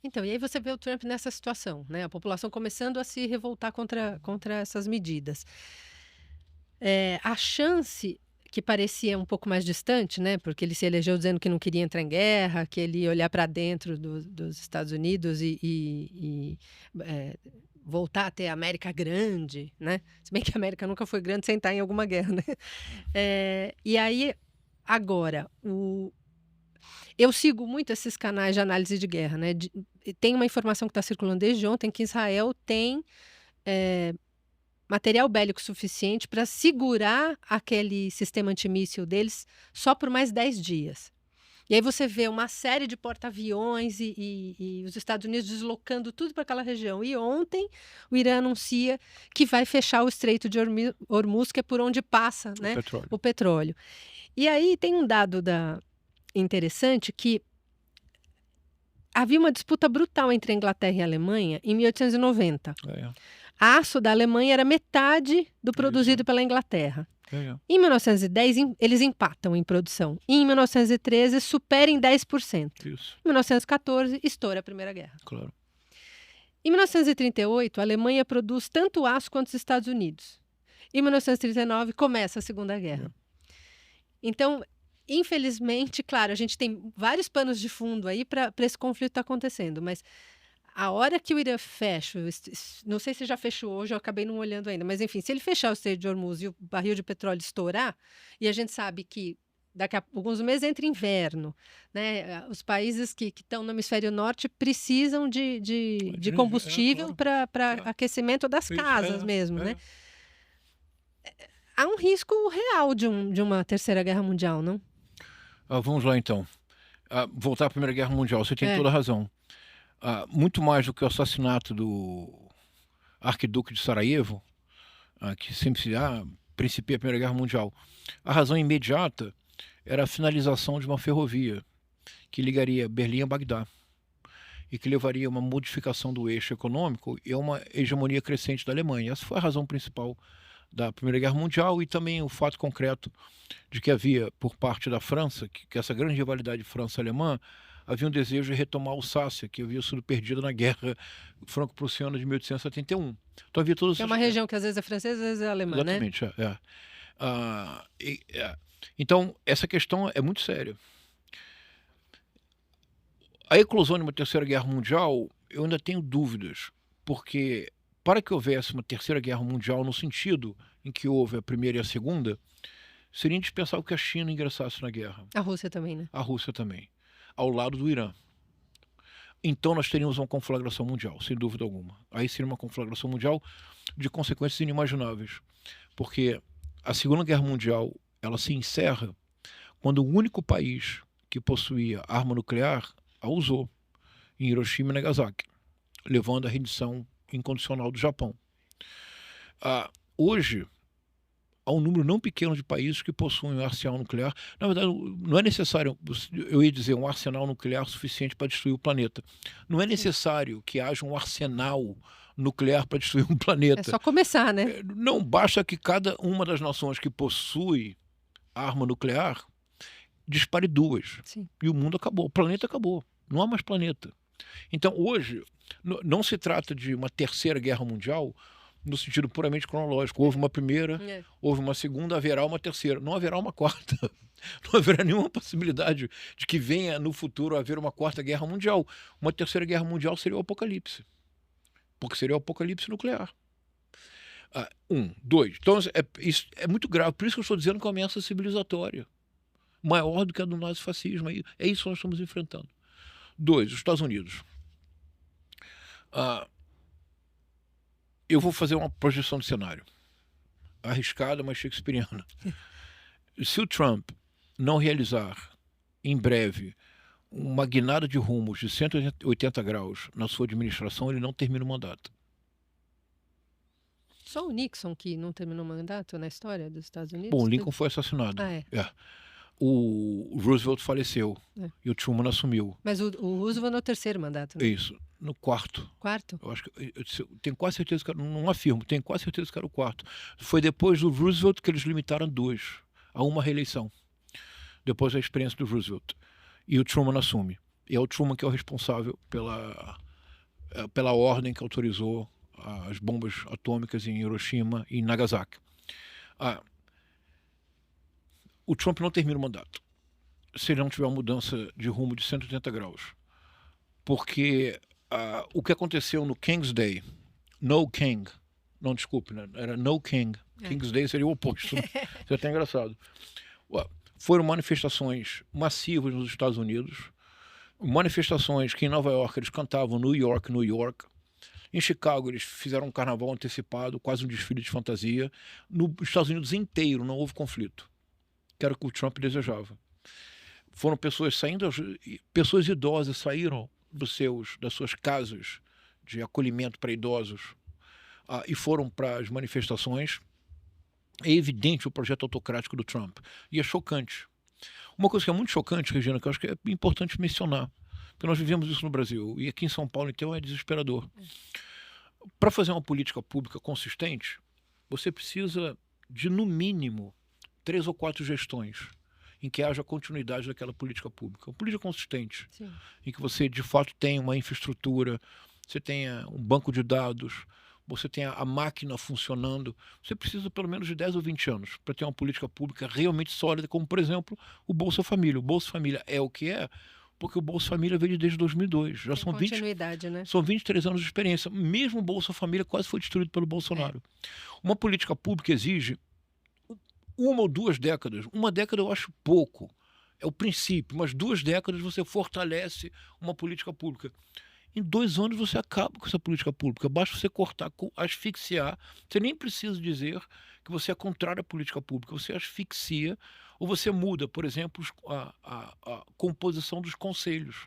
Então, e aí você vê o Trump nessa situação, né? A população começando a se revoltar contra essas medidas. A chance que parecia um pouco mais distante, né? Porque ele se elegeu dizendo que não queria entrar em guerra, que ele ia olhar para dentro dos Estados Unidos voltar a ter a América grande, né? Se bem que a América nunca foi grande sem estar em alguma guerra, né? E aí, agora, eu sigo muito esses canais de análise de guerra, né? Tem uma informação que está circulando desde ontem que Israel tem material bélico suficiente para segurar aquele sistema antimíssil deles só por mais 10 dias. E aí você vê uma série de porta-aviões e os Estados Unidos deslocando tudo para aquela região. E ontem o Irã anuncia que vai fechar o Estreito de Hormuz, que é por onde passa, O né, petróleo. o petróleo. E aí tem um dado interessante que havia uma disputa brutal entre a Inglaterra e a Alemanha em 1890. É, Aço da Alemanha era metade do isso. produzido pela Inglaterra. É. Em 1910, eles empatam em produção. E em 1913, supera em 10%. Isso, Em 1914, estoura a Primeira Guerra. claro. Em 1938, a Alemanha produz tanto aço quanto os Estados Unidos. Em 1939, começa a Segunda Guerra. Então, infelizmente, claro, a gente tem vários panos de fundo aí para esse conflito estar acontecendo, mas a hora que o Irã fecha, não sei se já fechou hoje, eu acabei não olhando ainda, mas enfim, se ele fechar o Estreito de Hormuz e o barril de petróleo estourar, e a gente sabe que daqui a alguns meses entra inverno, né? Os países que estão no hemisfério norte precisam de combustível Claro. para É. aquecimento das Isso, casas mesmo, né? é. Há um risco real de uma terceira guerra mundial, não? Vamos lá, então. Voltar à Primeira Guerra Mundial, você tem É. toda a razão. Muito mais do que o assassinato do arquiduque de Sarajevo, que sempre se principia a Primeira Guerra Mundial. A razão imediata era a finalização de uma ferrovia que ligaria Berlim a Bagdá e que levaria a uma modificação do eixo econômico e a uma hegemonia crescente da Alemanha. Essa foi a razão principal da Primeira Guerra Mundial e também o fato concreto de que havia, por parte da França, que essa grande rivalidade França-Alemã, havia um desejo de retomar Alsácia, que havia sido perdida na Guerra Franco-Prussiana de 1871. Então havia todas É uma região que às vezes é francesa, às vezes é alemã, né? Exatamente, Então, essa questão é muito séria. A eclosão de uma terceira guerra mundial, eu ainda tenho dúvidas, porque para que houvesse uma terceira guerra mundial no sentido em que houve a primeira e a segunda, seria indispensável que a China ingressasse na guerra. A Rússia também, né? A Rússia também, ao lado do Irã. Então nós teríamos uma conflagração mundial, sem dúvida alguma. Aí seria uma conflagração mundial de consequências inimagináveis, porque a Segunda Guerra Mundial ela se encerra quando o único país que possuía arma nuclear a usou, em Hiroshima e Nagasaki, levando à rendição incondicional do Japão. Hoje, há um número não pequeno de países que possuem um arsenal nuclear. Na verdade, não é necessário, eu ia dizer, um arsenal nuclear suficiente para destruir o planeta. Não é necessário que haja um arsenal nuclear para destruir um planeta. É só começar, né? Não basta que cada uma das nações que possui arma nuclear dispare duas. Sim. E o mundo acabou, o planeta acabou. Não há mais planeta. Então, hoje, não se trata de uma terceira guerra mundial no sentido puramente cronológico. Houve uma primeira, houve uma segunda, haverá uma terceira. Não haverá uma quarta. Não haverá nenhuma possibilidade de que venha no futuro haver uma quarta guerra mundial. Uma terceira guerra mundial seria o apocalipse. Porque seria o apocalipse nuclear. Dois. Então, isso é muito grave. Por isso que eu estou dizendo que é uma ameaça civilizatória. Maior do que a do nazifascismo. É isso que nós estamos enfrentando. 2. Os Estados Unidos. Eu vou fazer uma projeção de cenário. Arriscada, mas shakespeariana. Se o Trump não realizar, em breve, uma guinada de rumos de 180 graus na sua administração, ele não termina o mandato. Só o Nixon que não terminou o mandato na história dos Estados Unidos? Bom, Lincoln foi assassinado. O Roosevelt faleceu e o Truman assumiu. Mas o Roosevelt no terceiro mandato, né? Isso, no quarto. Quarto? Eu acho que tenho quase certeza que não afirmo, tenho quase certeza que era o quarto. Foi depois do Roosevelt que eles limitaram a uma reeleição. Depois da experiência do Roosevelt. E o Truman assume. E é o Truman que é o responsável pela ordem que autorizou as bombas atômicas em Hiroshima e Nagasaki. O Trump não termina o mandato se ele não tiver uma mudança de rumo de 180 graus. Porque o que aconteceu no King's Day, No King, não, desculpe, né? Era No King. King's Day seria o oposto. Né? Isso é até engraçado. Foram manifestações massivas nos Estados Unidos, manifestações que em Nova York eles cantavam New York, New York. Em Chicago eles fizeram um carnaval antecipado, quase um desfile de fantasia. Nos Estados Unidos inteiro não houve conflito, que era o que o Trump desejava. Foram pessoas saindo, pessoas idosas saíram das suas casas de acolhimento para idosos e foram para as manifestações. É evidente o projeto autocrático do Trump. E é chocante. Uma coisa que é muito chocante, Regina, que eu acho que é importante mencionar, porque nós vivemos isso no Brasil, e aqui em São Paulo, então, é desesperador. Para fazer uma política pública consistente, você precisa de, no mínimo, 3 ou 4 gestões em que haja continuidade daquela política pública. Uma política consistente, sim, em que você, de fato, tenha uma infraestrutura, você tenha um banco de dados, você tenha a máquina funcionando. Você precisa pelo menos de 10 ou 20 anos para ter uma política pública realmente sólida, como, por exemplo, o Bolsa Família. O Bolsa Família é o que é, porque o Bolsa Família veio desde 2002. Já são continuidade, né? São 23 anos de experiência. Mesmo o Bolsa Família quase foi destruído pelo Bolsonaro. Uma política pública exige 1 ou 2 décadas. 1 década eu acho pouco. É o princípio. Mas 2 décadas você fortalece uma política pública. Em 2 anos você acaba com essa política pública. Basta você cortar, asfixiar. Você nem precisa dizer que você é contrário à política pública. Você asfixia ou você muda, por exemplo, a composição dos conselhos,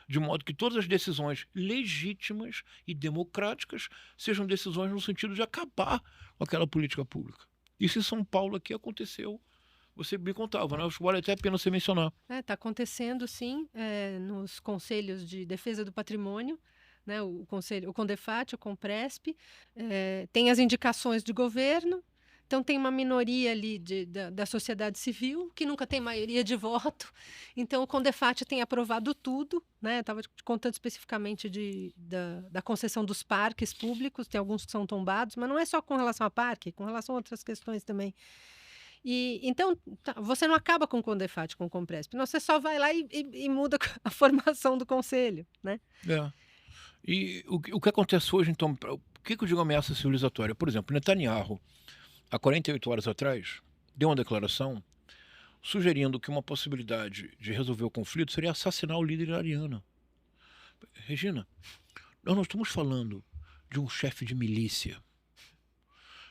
de modo que todas as decisões legítimas e democráticas sejam decisões no sentido de acabar com aquela política pública. Isso em São Paulo aqui aconteceu. Você me contava, né? Acho que vale até a pena você mencionar. Está acontecendo, sim, nos conselhos de defesa do patrimônio, né? O CONDEFAT, o CONPRESP, tem as indicações de governo, então tem uma minoria ali da sociedade civil, que nunca tem maioria de voto, então o CONDEFAT tem aprovado tudo, né? Estava contando especificamente da concessão dos parques públicos, tem alguns que são tombados, mas não é só com relação a parque, com relação a outras questões também. Então, você não acaba com o CONDEFAT, com o CONPRESP, não, você só vai lá e muda a formação do conselho, né? E o que acontece hoje, então, o que eu digo ameaça civilizatória? Por exemplo, Netanyahu, há 48 horas atrás, deu uma declaração sugerindo que uma possibilidade de resolver o conflito seria assassinar o líder iraniano. Regina, nós não estamos falando de um chefe de milícia.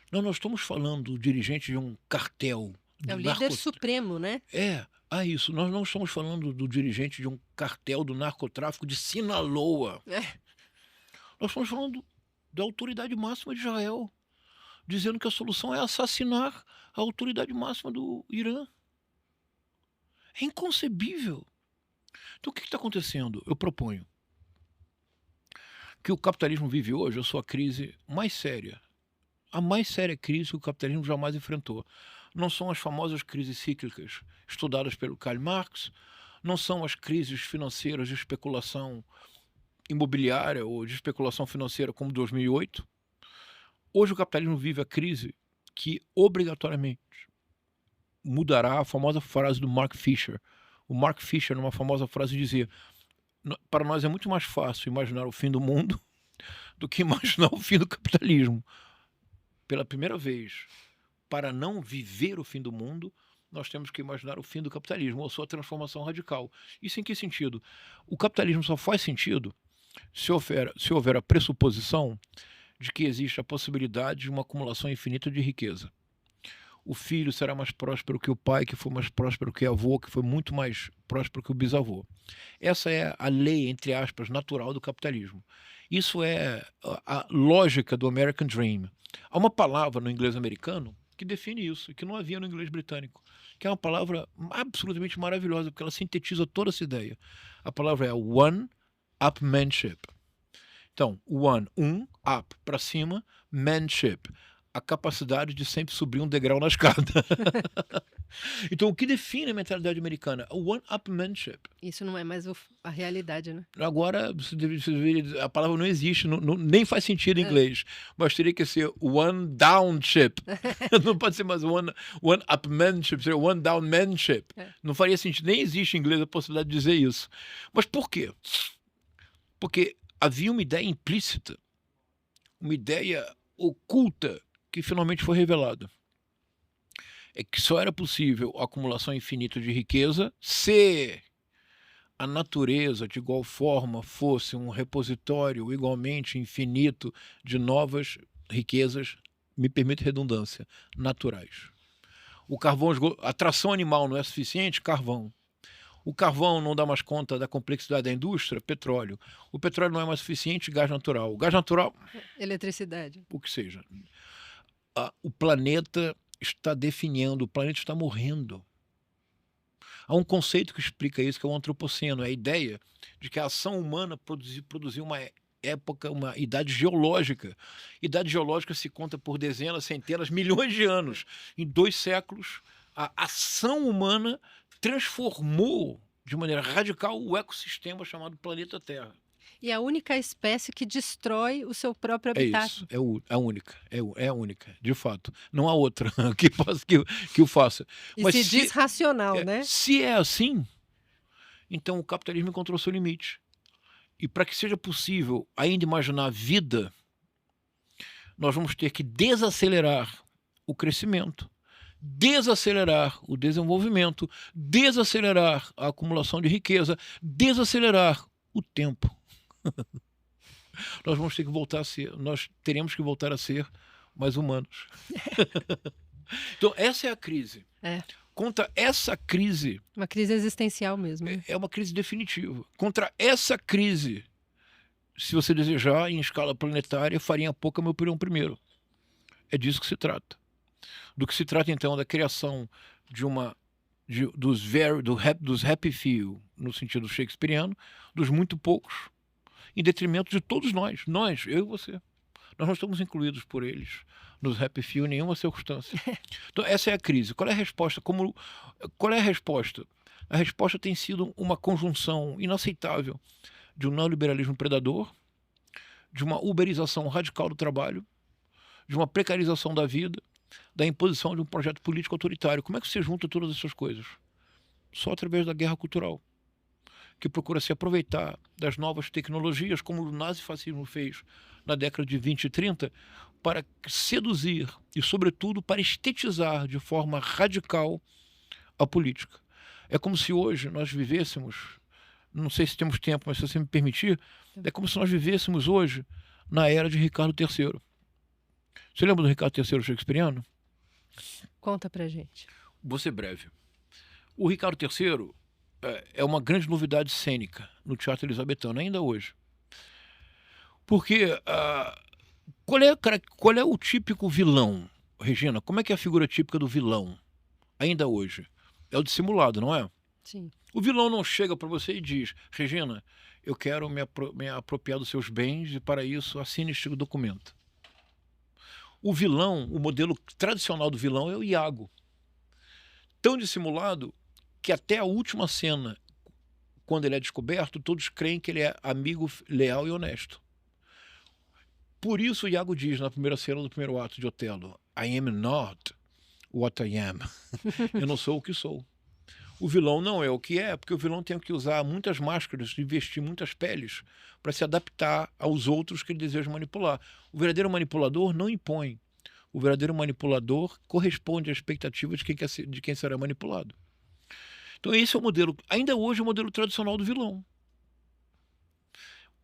Nós estamos falando do dirigente de um cartel. É o líder supremo, né? Isso. Nós não estamos falando do dirigente de um cartel do narcotráfico de Sinaloa. Nós estamos falando da autoridade máxima de Israel, dizendo que a solução é assassinar a autoridade máxima do Irã. É inconcebível. Então o que está acontecendo? Eu proponho que o capitalismo vive hoje a sua crise mais séria. A mais séria crise que o capitalismo jamais enfrentou. Não são as famosas crises cíclicas estudadas pelo Karl Marx, não são as crises financeiras de especulação imobiliária ou de especulação financeira como 2008. Hoje o capitalismo vive a crise que obrigatoriamente mudará a famosa frase do Mark Fisher. O Mark Fisher, numa famosa frase, dizia: para nós é muito mais fácil imaginar o fim do mundo do que imaginar o fim do capitalismo. Pela primeira vez, para não viver o fim do mundo, nós temos que imaginar o fim do capitalismo, ou sua transformação radical. Isso em que sentido? O capitalismo só faz sentido se houver a pressuposição de que existe a possibilidade de uma acumulação infinita de riqueza. O filho será mais próspero que o pai, que foi mais próspero que o avô, que foi muito mais próspero que o bisavô. Essa é a lei, entre aspas, natural do capitalismo. Isso é a lógica do American Dream. Há uma palavra no inglês americano que define isso, que não havia no inglês britânico, que é uma palavra absolutamente maravilhosa, porque ela sintetiza toda essa ideia. A palavra é one-upmanship. Então, up, para cima, manship, a capacidade de sempre subir um degrau na escada. Então, o que define a mentalidade americana? O one-upmanship. Isso não é mais a realidade, né? Agora, a palavra não existe, nem faz sentido em inglês, mas teria que ser one-downship. Não pode ser mais one-upmanship, seria one-downmanship. Não faria sentido, nem existe em inglês a possibilidade de dizer isso. Mas por quê? Porque havia uma ideia implícita, uma ideia oculta que finalmente foi revelada. É que só era possível a acumulação infinita de riqueza se a natureza, de igual forma, fosse um repositório igualmente infinito de novas riquezas, me permite redundância, naturais. O carvão, a tração animal não é suficiente? Carvão. O carvão não dá mais conta da complexidade da indústria? Petróleo. O petróleo não é mais suficiente? Gás natural. O gás natural? Eletricidade. O que seja. O planeta está definhando, o planeta está morrendo. Há um conceito que explica isso, que é o antropoceno, é a ideia de que a ação humana produziu uma época, uma idade geológica. Idade geológica se conta por dezenas, centenas, milhões de anos. Em 2 séculos, a ação humana transformou de maneira radical o ecossistema chamado planeta Terra. E a única espécie que destrói o seu próprio habitat. É isso, é a única, de fato. Não há outra que o faça. E mas se diz racional, né? Se é assim, então o capitalismo encontrou seu limite. E para que seja possível ainda imaginar vida, nós vamos ter que desacelerar o crescimento, desacelerar o desenvolvimento, desacelerar a acumulação de riqueza, desacelerar o tempo. Nós vamos ter que voltar a ser, nós teremos que voltar a ser mais humanos. Então, essa é a crise. Contra essa crise... Uma crise existencial mesmo. É uma crise definitiva. Contra essa crise, se você desejar, em escala planetária, farinha pouca, meu pirão primeiro. É disso que se trata. Do que se trata, então, da criação dos happy few, no sentido shakespeariano, dos muito poucos, em detrimento de todos nós, eu e você. Nós não estamos incluídos por eles nos happy few em nenhuma circunstância. Então, essa é a crise. Qual é a resposta? Qual é a resposta? A resposta tem sido uma conjunção inaceitável de um neoliberalismo predador, de uma uberização radical do trabalho, de uma precarização da vida, da imposição de um projeto político autoritário. Como é que você junta todas essas coisas? Só através da guerra cultural, que procura se aproveitar das novas tecnologias, como o nazifascismo fez na década de 20 e 30, para seduzir e, sobretudo, para estetizar de forma radical a política. É como se hoje nós vivêssemos, não sei se temos tempo, mas se você me permitir, é como se nós vivêssemos hoje na era de Ricardo III. Você lembra do Ricardo III shakespeariano? Conta pra gente. Vou ser breve. O Ricardo III é uma grande novidade cênica no teatro elisabetano, ainda hoje. Porque qual é o típico vilão, Regina? Como é que é a figura típica do vilão, ainda hoje? É o dissimulado, não é? Sim. O vilão não chega para você e diz: Regina, eu quero me apropriar dos seus bens e para isso assine este documento. O vilão, o modelo tradicional do vilão é o Iago. Tão dissimulado que até a última cena, quando ele é descoberto, todos creem que ele é amigo, leal e honesto. Por isso o Iago diz na primeira cena do primeiro ato de Otelo: I am not what I am. Eu não sou o que sou. O vilão não é o que é, porque o vilão tem que usar muitas máscaras e vestir muitas peles para se adaptar aos outros que ele deseja manipular. O verdadeiro manipulador não impõe. O verdadeiro manipulador corresponde à expectativa de quem será manipulado. Então esse é o modelo, ainda hoje é o modelo tradicional do vilão.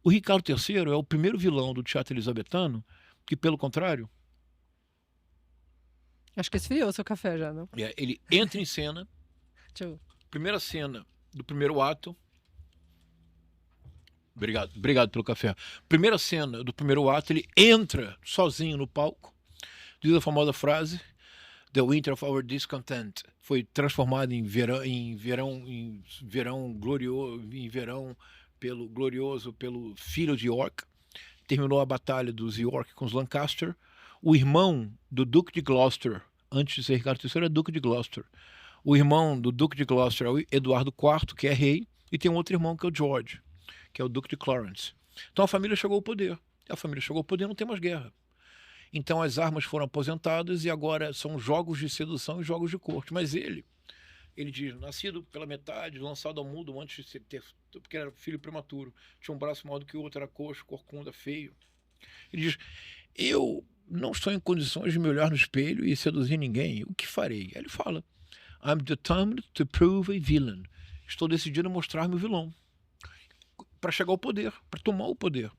O Ricardo III é o primeiro vilão do teatro elisabetano que, pelo contrário... Acho que esfriou o seu café já, não? Ele entra em cena... Primeira cena do primeiro ato. Obrigado pelo café. Primeira cena do primeiro ato, ele entra sozinho no palco, diz a famosa frase: The winter of our discontent. Foi transformado em verão glorioso pelo filho de York. Terminou a batalha dos York com os Lancaster. O irmão do Duque de Gloucester, antes de ser Ricardo III, era Duque de Gloucester. O irmão do Duque de Gloucester é o Eduardo IV, que é rei, e tem um outro irmão que é o George, que é o Duque de Clarence. Então a família chegou ao poder. A família chegou ao poder, não tem mais guerra. Então as armas foram aposentadas e agora são jogos de sedução e jogos de corte. Mas ele diz, nascido pela metade, lançado ao mundo antes de ter, porque era filho prematuro, tinha um braço maior do que o outro, era coxo, corcunda, feio. Ele diz, eu não estou em condições de me olhar no espelho e seduzir ninguém, o que farei? Aí ele fala, I'm determined to prove a villain. Estou decidido a mostrar-me o vilão. Para chegar ao poder, para tomar o poder.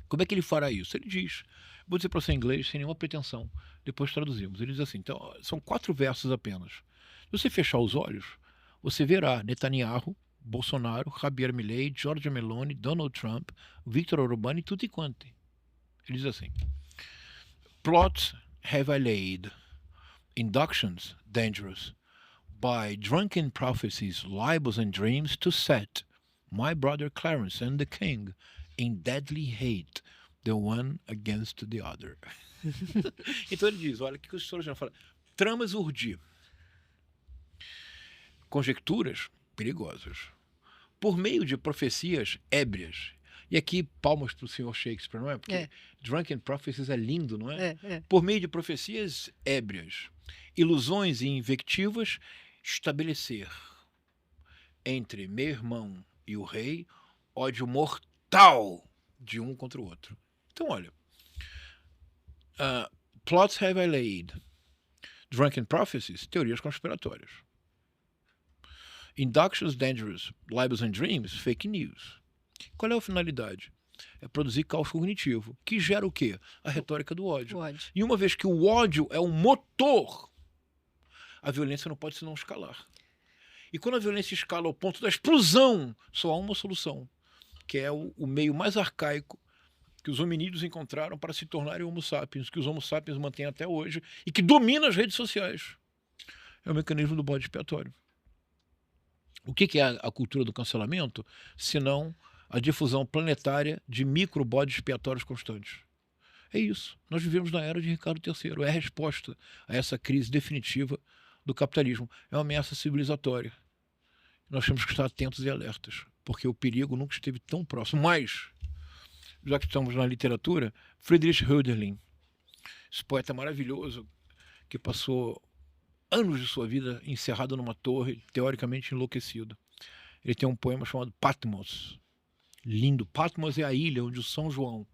Como é que ele fará isso? Ele diz, vou dizer para você em inglês, sem nenhuma pretensão, depois traduzimos. Ele diz assim, então, são 4 versos apenas. Se você fechar os olhos, você verá Netanyahu, Bolsonaro, Javier Milei, Giorgia Meloni, Donald Trump, Viktor Orbán e tutti quanti. Ele diz assim, plots have I laid, inductions dangerous, by drunken prophecies, libels and dreams to set my brother Clarence and the king in deadly hate, the one against the other. Então ele diz, olha, o que os historiadores falam? Tramas urdir, conjecturas perigosas, por meio de profecias ébrias. E aqui, palmas para o senhor Shakespeare, não é? Porque Drunken Prophecies é lindo, não é? Por meio de profecias ébrias, ilusões e invectivas, estabelecer entre meu irmão e o rei ódio mortal de um contra o outro. Então, olha, plots have I laid, drunken prophecies, teorias conspiratórias. Inductions dangerous, libels and dreams, fake news. Qual é a finalidade? É produzir caos cognitivo, que gera o quê? A retórica do ódio. E uma vez que o ódio é um motor, a violência não pode senão escalar. E quando a violência escala ao ponto da explosão, só há uma solução, que é o meio mais arcaico que os hominídeos encontraram para se tornarem homo sapiens, que os homo sapiens mantêm até hoje e que domina as redes sociais. É o mecanismo do bode expiatório. O que é a cultura do cancelamento, senão a difusão planetária de micro-bodes expiatórios constantes? É isso. Nós vivemos na era de Ricardo III. É a resposta a essa crise definitiva do capitalismo. É uma ameaça civilizatória. Nós temos que estar atentos e alertas, porque o perigo nunca esteve tão próximo. Mas, já que estamos na literatura, Friedrich Hölderlin, esse poeta maravilhoso que passou anos de sua vida encerrado numa torre, teoricamente enlouquecido. Ele tem um poema chamado Patmos. Lindo. Patmos é a ilha onde o São João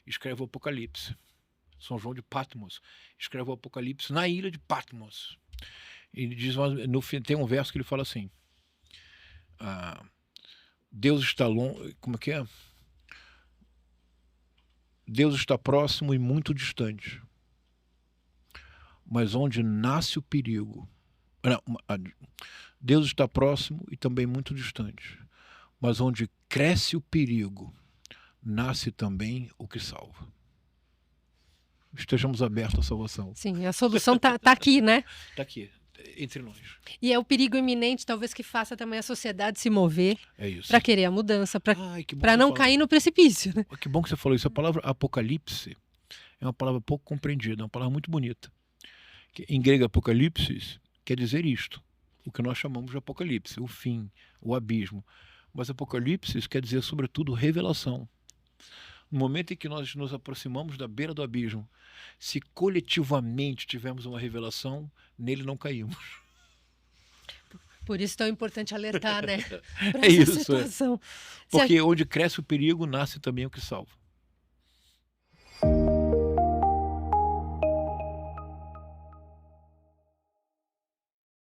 escreve o Apocalipse. São João de Patmos escreve o Apocalipse na ilha de Patmos. Ele diz, no fim, tem um verso que ele fala assim, Deus está longe, como é que é? Deus está próximo e muito distante, mas onde nasce o perigo, Deus está próximo e também muito distante, mas onde cresce o perigo, nasce também o que salva. Estejamos abertos à salvação. Sim, a solução tá aqui, né? Está aqui, entre nós. E é o perigo iminente, talvez, que faça também a sociedade se mover para querer a mudança, para não cair no precipício. Né? Que bom que você falou isso. A palavra apocalipse é uma palavra pouco compreendida, é uma palavra muito bonita. Em grego, apocalipsis quer dizer isto, o que nós chamamos de apocalipse, o fim, o abismo. Mas apocalipsis quer dizer, sobretudo, revelação. No momento em que nós nos aproximamos da beira do abismo, se coletivamente tivermos uma revelação, nele não caímos. Por isso é tão importante alertar, né? É isso. Situação. Porque onde cresce o perigo, nasce também o que salva.